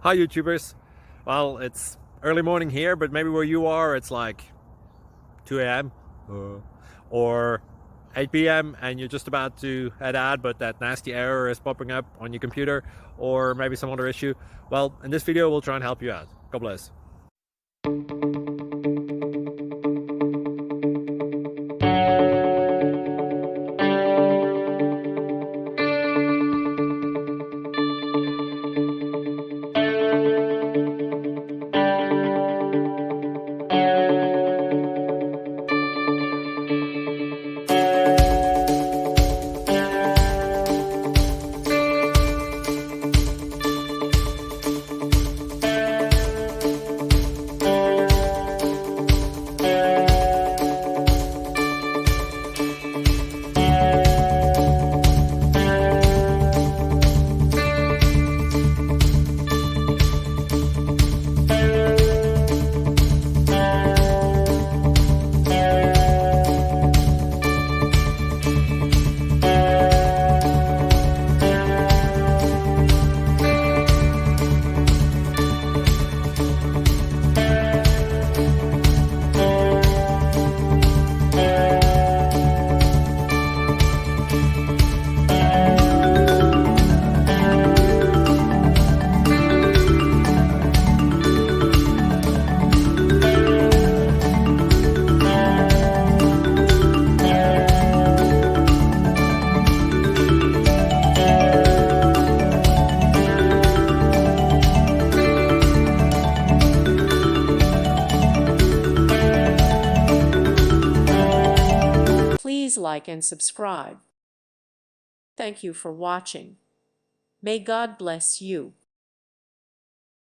Hi YouTubers. Well, it's early morning here, but maybe where you are it's like 2 a.m. or 8 p.m. and you're just about to head out, but that nasty error is popping up on your computer, or maybe some other issue. Well, in this video we'll try and help you out. God bless. Please like and subscribe. Thank you for watching. May God bless you.